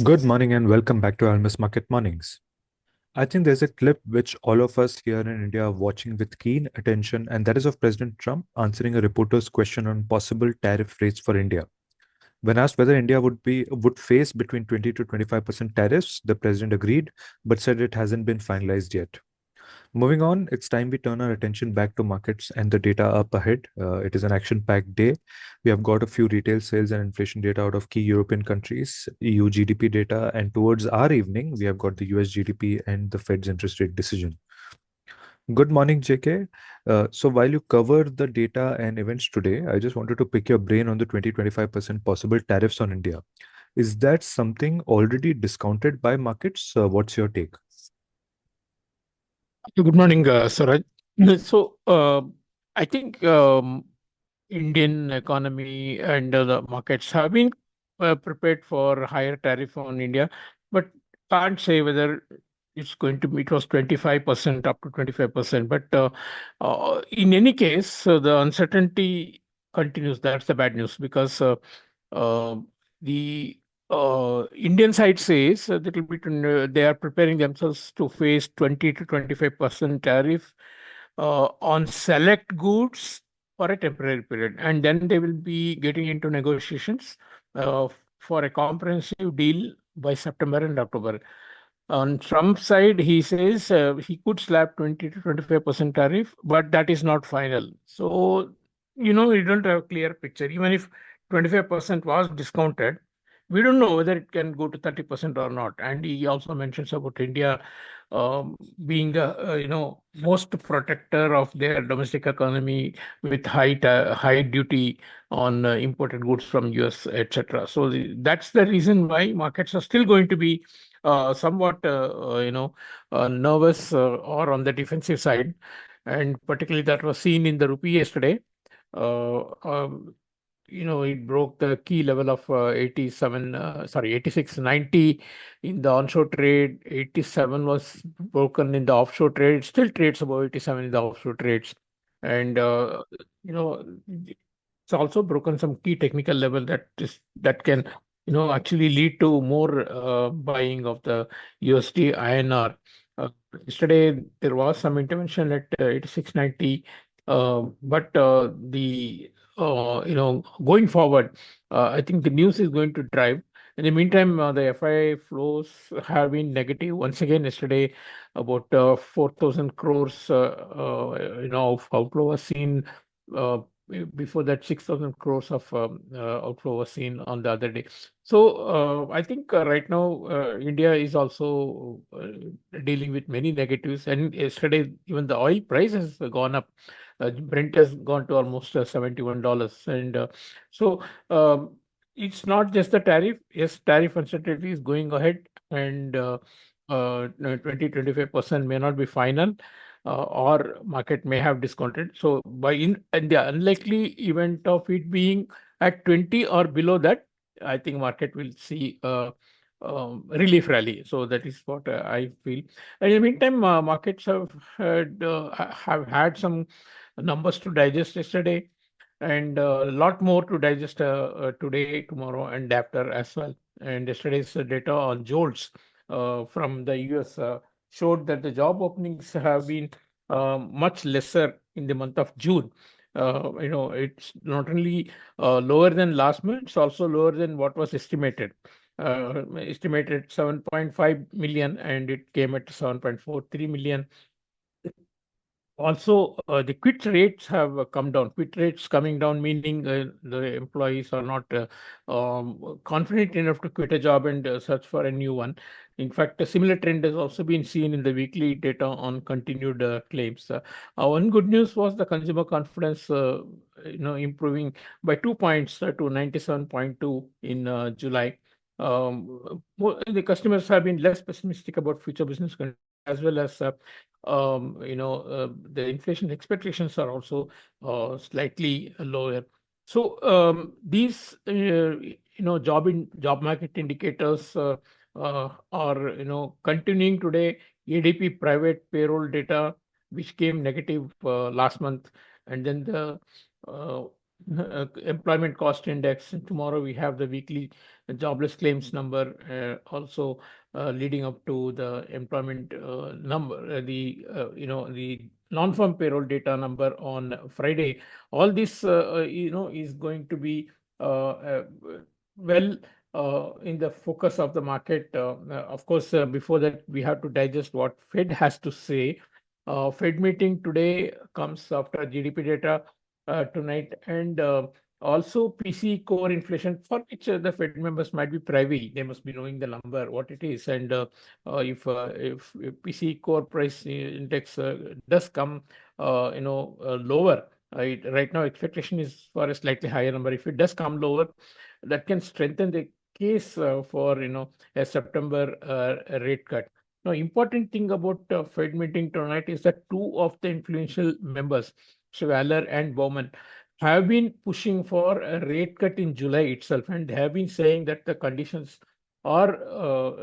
Good morning and welcome back to Almus Market Mornings. I think there's a clip which all of us here in India are watching with keen attention, and that is of President Trump answering a reporter's question on possible tariff rates for India. When asked whether India would face between 20 to 25% tariffs, the president agreed, but said it hasn't been finalized yet. Moving on, it's time we turn our attention back to markets and the data up ahead. It is an action packed day. We have got a few retail sales and inflation data out of key European countries, EU GDP data, and towards our evening, we have got the US GDP and the Fed's interest rate decision. Good morning, JK. So, while you cover the data and events today, I just wanted to pick your brain on the 20-25% possible tariffs on India. Is that something already discounted by markets? What's your take? Good morning, Swaraj. So, I think Indian economy and the markets have been prepared for higher tariff on India, but can't say whether it's going to be, it was 25% up to 25%. But in any case, the uncertainty continues. That's the bad news because uh, the Indian side says that it will be they are preparing themselves to face 20 to 25% tariff on select goods for a temporary period, and then they will be getting into negotiations uh, for a comprehensive deal by September and October. On Trump's side, he says he could slap 20 to 25% tariff, but that is not final. So, we don't have a clear picture. Even if 25% was discounted, we don't know whether it can go to 30% or not. And he also mentions about India being the most protector of their domestic economy with high duty on imported goods from US, etc. So that's the reason why markets are still going to be somewhat nervous or on the defensive side, and particularly that was seen in the rupee yesterday. Uh, um, it broke the key level of 86.90 in the onshore trade. 87 was broken in the offshore trade. It still trades above 87 in the offshore trades. And, you know, it's also broken some key technical level that can, actually lead to more buying of the USD INR. Yesterday, there was some intervention at 86.90, but going forward, I think the news is going to drive. In the meantime, the FI flows have been negative once again. Yesterday, about 4,000 crores, of outflow was seen. Uh, Before that, 6,000 crores of outflow was seen on the other day. So I think right now India is also dealing with many negatives. And yesterday, even the oil price has gone up. Brent has gone to almost $71. And so it's not just the tariff. Yes, tariff uncertainty is going ahead, and 20-25% may not be final, or market may have discounted. So in the unlikely event of it being at 20 or below that, I think market will see relief rally. So that is what I feel. And in the meantime, markets have had some numbers to digest yesterday, and a lot more to digest today, tomorrow, and after as well. And yesterday's data on JOLTS from the US showed that the job openings have been much lesser in the month of June. It's not only lower than last month, it's also lower than what was estimated. Estimated 7.5 million, and it came at 7.43 million. Also, the quit rates have come down. Quit rates coming down, meaning the employees are not confident enough to quit a job and search for a new one. In fact, a similar trend has also been seen in the weekly data on continued claims. One good news was the consumer confidence, improving by 2 points to 97.2 in July. The customers have been less pessimistic about future business conditions, as well as the inflation expectations are also slightly lower. So these job market indicators are continuing today. ADP private payroll data, which came negative last month, and then the employment cost index. And tomorrow we have the weekly jobless claims number, also leading up to the employment number, the non-farm payroll data number on Friday. All this, is going to be well in the focus of the market. Of course, before that, we have to digest what Fed has to say. Fed meeting today comes after GDP data tonight, and also PC core inflation, for which the Fed members might be privy. They must be knowing the number, what it is, and if PC core price index does come, lower. Right now, expectation is for a slightly higher number. If it does come lower, that can strengthen the case for a September rate cut. Now, important thing about Fed meeting tonight is that two of the influential members, Schwaller and Bowman, have been pushing for a rate cut in July itself, and they have been saying that the conditions are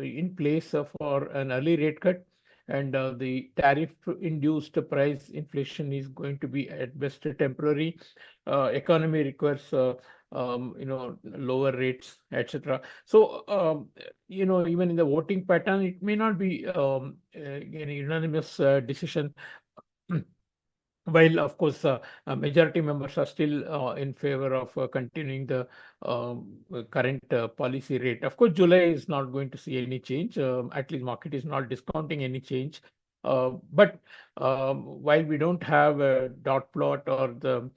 in place for an early rate cut, and the tariff-induced price inflation is going to be at best temporary. Economy requires lower rates, etc. So even in the voting pattern, it may not be a unanimous decision. While, of course, majority members are still in favor of continuing the current policy rate. Of course, July is not going to see any change. At least market is not discounting any change. But while we don't have a dot plot or the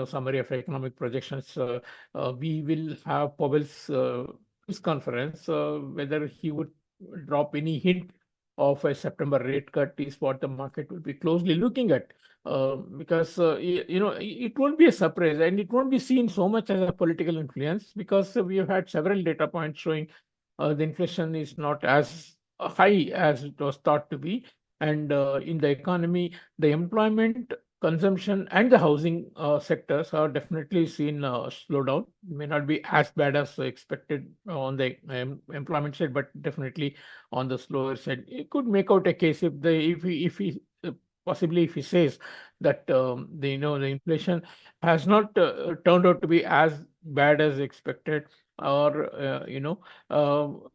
summary of economic projections, we will have Powell's press conference. Whether he would drop any hint of a September rate cut is what the market will be closely looking at, because it won't be a surprise, and it won't be seen so much as a political influence, because we have had several data points showing the inflation is not as high as it was thought to be, and in the economy, the employment, consumption, and the housing sectors are definitely seen slowdown. May not be as bad as expected on the employment side, but definitely on the slower side. It could make out a case if he possibly if he says that the inflation has not turned out to be as bad as expected, or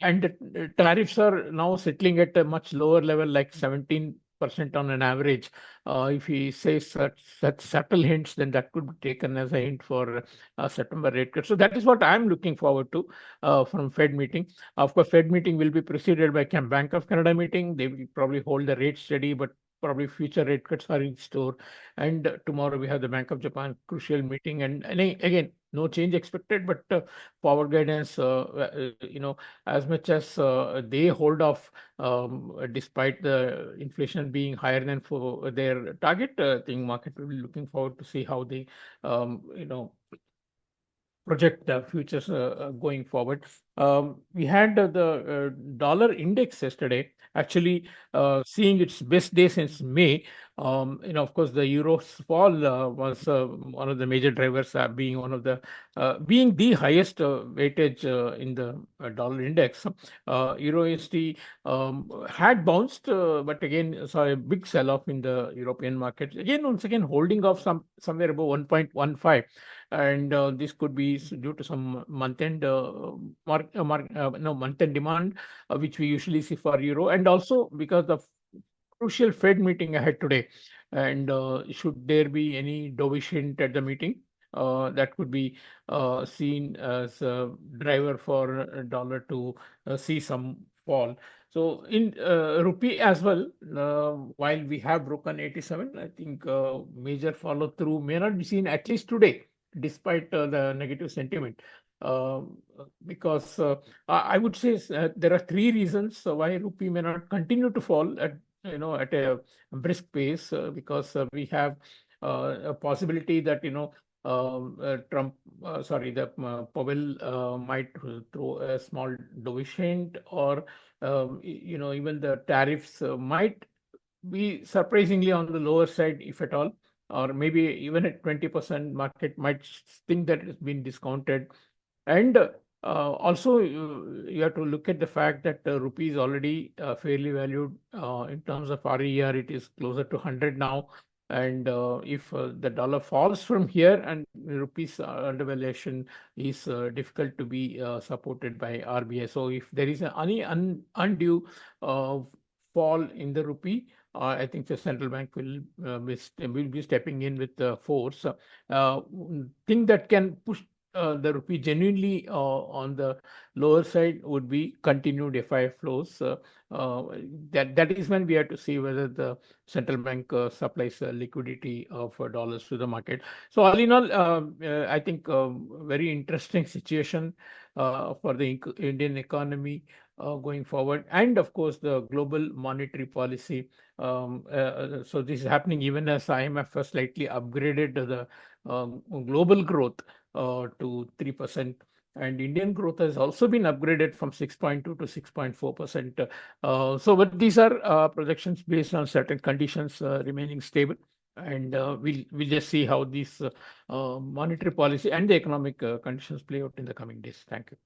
and the tariffs are now settling at a much lower level, like 17% on an average. If he says such subtle hints, then that could be taken as a hint for September rate cut. So that is what I'm looking forward to from Fed meeting. Of course, Fed meeting will be preceded by Bank of Canada meeting. They will probably hold the rate steady, but probably future rate cuts are in store. And tomorrow we have the Bank of Japan crucial meeting, and again, no change expected, but forward guidance, as much as they hold off, despite the inflation being higher than for their target, I think market will be looking forward to see how they, project the futures going forward. We had the dollar index yesterday actually seeing its best day since May. Of course, the euro's fall was one of the major drivers, being the highest weightage in the dollar index. Euro USD had bounced, but again saw a big sell-off in the European market. Once again, holding off somewhere above 1.15, and this could be due to some month-end month-end demand, which we usually see for euro, and also because of crucial Fed meeting ahead today. And should there be any dovish hint at the meeting, that could be seen as a driver for dollar to see some fall. So in rupee as well, while we have broken 87, I think major follow through may not be seen at least today, despite the negative sentiment. Because I would say there are three reasons why rupee may not continue to fall at a brisk pace, because we have a possibility that Powell might throw a small dovish hint, or even the tariffs might be surprisingly on the lower side, if at all, or maybe even at 20%, market might think that it's been discounted. And also, you have to look at the fact that rupee is already fairly valued in terms of RER. It is closer to 100 now. And if the dollar falls from here and rupees undervaluation is difficult to be supported by RBI. So if there is any undue uh, fall in the rupee, I think the central bank will be stepping in with force. Thing that can push the rupee genuinely on the lower side would be continued FI flows. Uh, that is when we have to see whether the central bank supplies liquidity of dollars to the market. So all in all, I think very interesting situation for the Indian economy going forward, and of course the global monetary policy. So this is happening even as IMF has slightly upgraded the global growth to 3%. And Indian growth has also been upgraded from 6.2 to 6.4%. But these are projections based on certain conditions remaining stable, and we'll just see how these monetary policy and the economic conditions play out in the coming days. Thank you.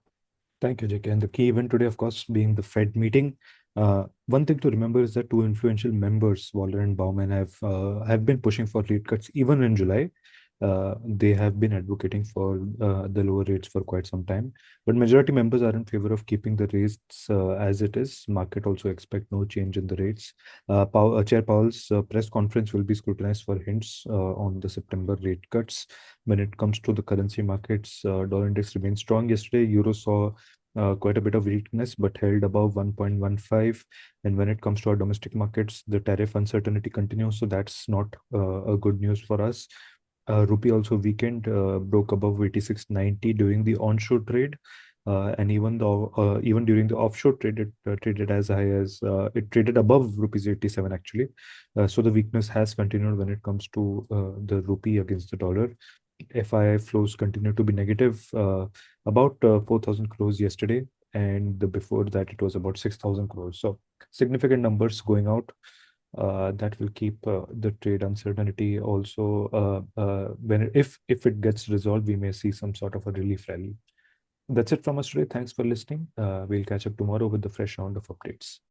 Thank you, JK. And the key event today, of course, being the Fed meeting. One thing to remember is that two influential members, Waller and Bauman, have been pushing for rate cuts even in July. They have been advocating for the lower rates for quite some time, but majority members are in favor of keeping the rates as it is. Market also expect no change in the rates. Chair Powell's press conference will be scrutinized for hints on the September rate cuts. When it comes to the currency markets, dollar index remains strong yesterday. Euro saw quite a bit of weakness, but held above 1.15. And when it comes to our domestic markets, the tariff uncertainty continues, so that's not a good news for us. Rupee also weakened, broke above 86.90 during the onshore trade. And even during the offshore trade, it traded as high as it traded above rupees 87 actually. So the weakness has continued when it comes to the rupee against the dollar. FII flows continue to be negative, about 4,000 crores yesterday, and the before that it was about 6,000 crores. So significant numbers going out. That will keep the trade uncertainty also. If it gets resolved, we may see some sort of a relief rally. That's it from us today. Thanks for listening. We'll catch up tomorrow with the fresh round of updates.